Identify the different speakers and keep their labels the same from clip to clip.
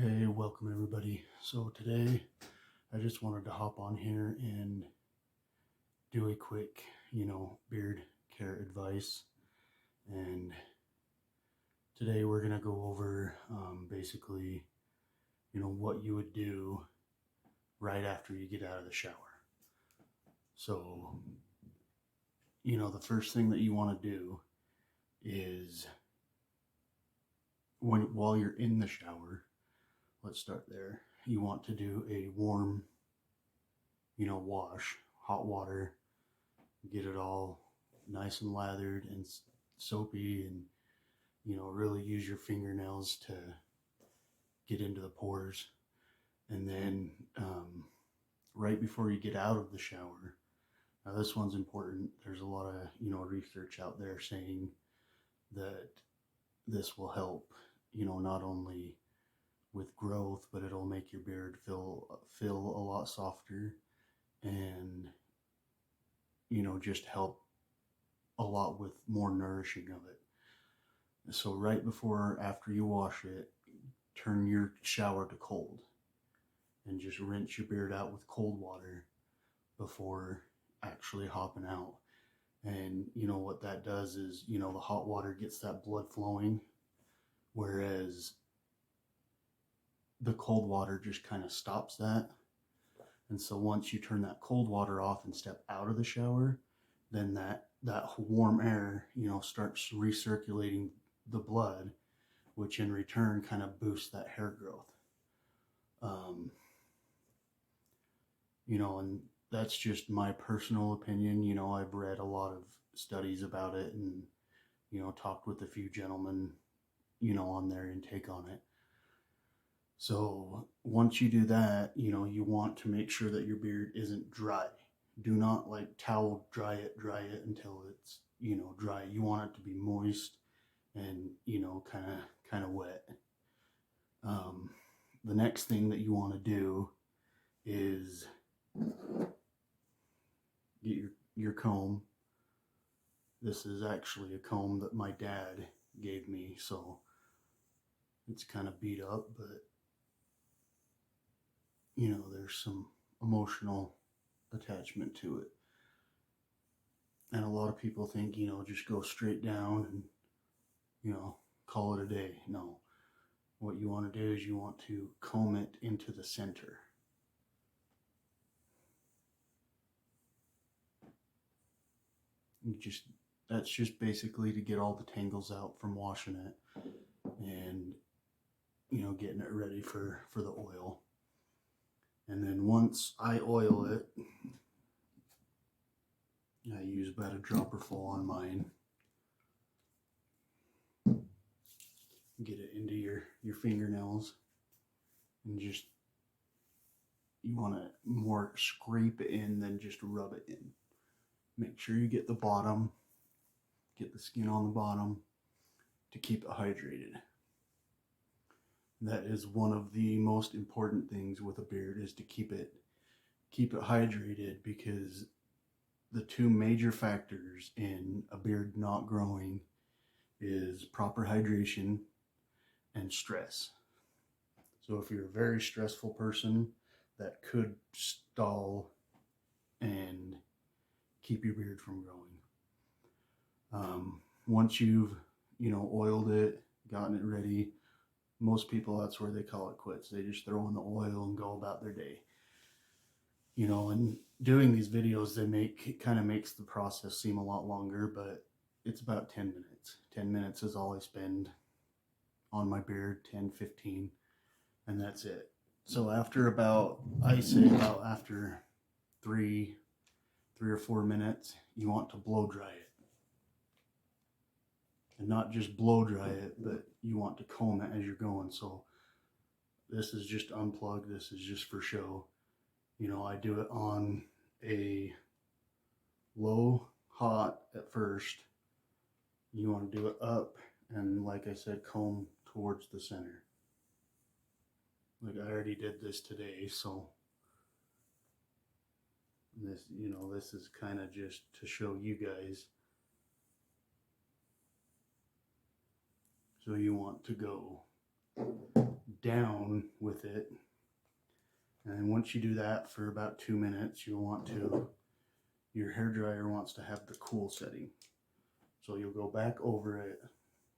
Speaker 1: Hey, welcome everybody. So today I just wanted to hop on here and do a quick, beard care advice. And today we're going to go over basically, what you would do right after you get out of the shower. So, the first thing that you want to do is while you're in the shower, let's start there. You want to do a warm, wash, hot water, get it all nice and lathered and soapy, and really use your fingernails to get into the pores. And then right before you get out of the shower, now this one's important. There's a lot of research out there saying that this will help, not only with growth, but it'll make your beard feel a lot softer, and just help a lot with more nourishing of it. So right before or after you wash it, turn your shower to cold and just rinse your beard out with cold water before actually hopping out. And what that does is, the hot water gets that blood flowing, whereas the cold water just kind of stops that. And so once you turn that cold water off and step out of the shower, then that warm air, starts recirculating the blood, which in return kind of boosts that hair growth. And that's just my personal opinion. I've read a lot of studies about it, and talked with a few gentlemen on their intake on it. So once you do that, you want to make sure that your beard isn't dry. Do not like towel dry it until it's dry. You want it to be moist and kind of wet. The next thing that you want to do is get your comb. This is actually a comb that my dad gave me, so it's kind of beat up, but there's some emotional attachment to it. And a lot of people think, just go straight down and, call it a day. No. What you want to do is you want to comb it into the center. That's just basically to get all the tangles out from washing it and, getting it ready for the oil. And then once I oil it, I use about a dropper full on mine. Get it into your fingernails, and just, you want to more scrape it in than just rub it in. Make sure you get the bottom, get the skin on the bottom to keep it hydrated. That is one of the most important things with a beard, is to keep it hydrated, because the two major factors in a beard not growing is proper hydration and stress. So if you're a very stressful person, that could stall and keep your beard from growing. Once you've oiled it, gotten it ready, most people, that's where they call it quits. They just throw in the oil and go about their day. And doing these videos, kind of makes the process seem a lot longer, but it's about 10 minutes. 10 minutes is all I spend on my beard, 10, 15, and that's it. So after after 3 or 4 minutes, you want to blow dry it. And not just blow dry it, but you want to comb it as you're going. So this is just unplugged. This is just for show. I do it on a low hot at first. You want to do it up, and like I said, comb towards the center. Like I already did this today, so this is kind of just to show you guys. So you want to go down with it. And once you do that for about 2 minutes, you'll want to, your hair dryer wants to have the cool setting. So you'll go back over it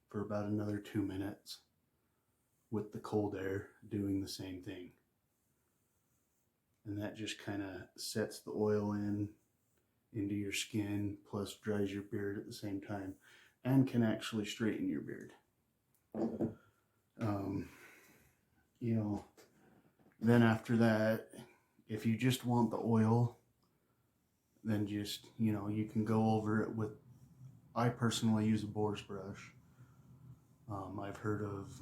Speaker 1: for about another 2 minutes with the cold air doing the same thing. And that just kind of sets the oil into your skin, plus dries your beard at the same time, and can actually straighten your beard. You know, then after that, if you just want the oil, then just, you know, you can go over it with, I personally use a boar's brush. I've heard of,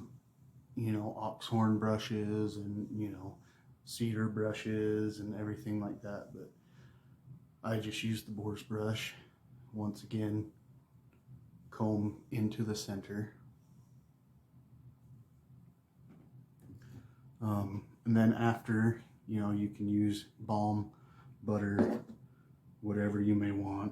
Speaker 1: you know, oxhorn brushes and, you know, cedar brushes and everything like that, but I just use the boar's brush. Once again, comb into the center. And then after, you know, you can use balm, butter, whatever you may want.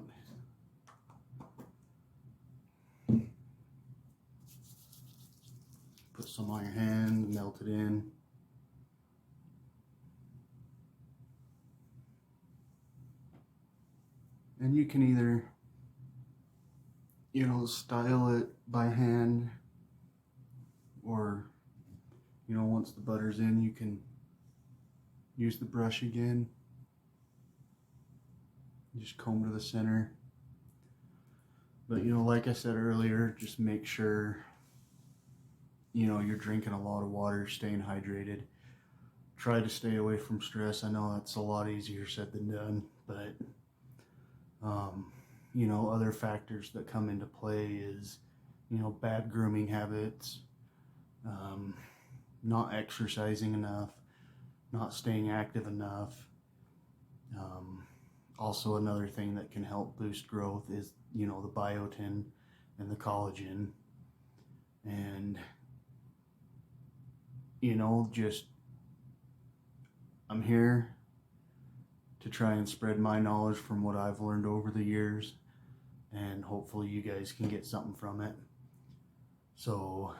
Speaker 1: Put some on your hand, melt it in. And you can either, you know, style it by hand, or, you know, once the butter's in, you can use the brush again. Just comb to the center. But, you know, like I said earlier, just make sure, you know, you're drinking a lot of water, staying hydrated. Try to stay away from stress. I know that's a lot easier said than done, but you know, other factors that come into play is, you know, bad grooming habits, not exercising enough, not staying active enough. Also, another thing that can help boost growth is, you know, the biotin and the collagen. And, you know, just, I'm here to try and spread my knowledge from what I've learned over the years, and hopefully you guys can get something from it. So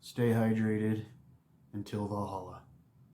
Speaker 1: stay hydrated until Valhalla.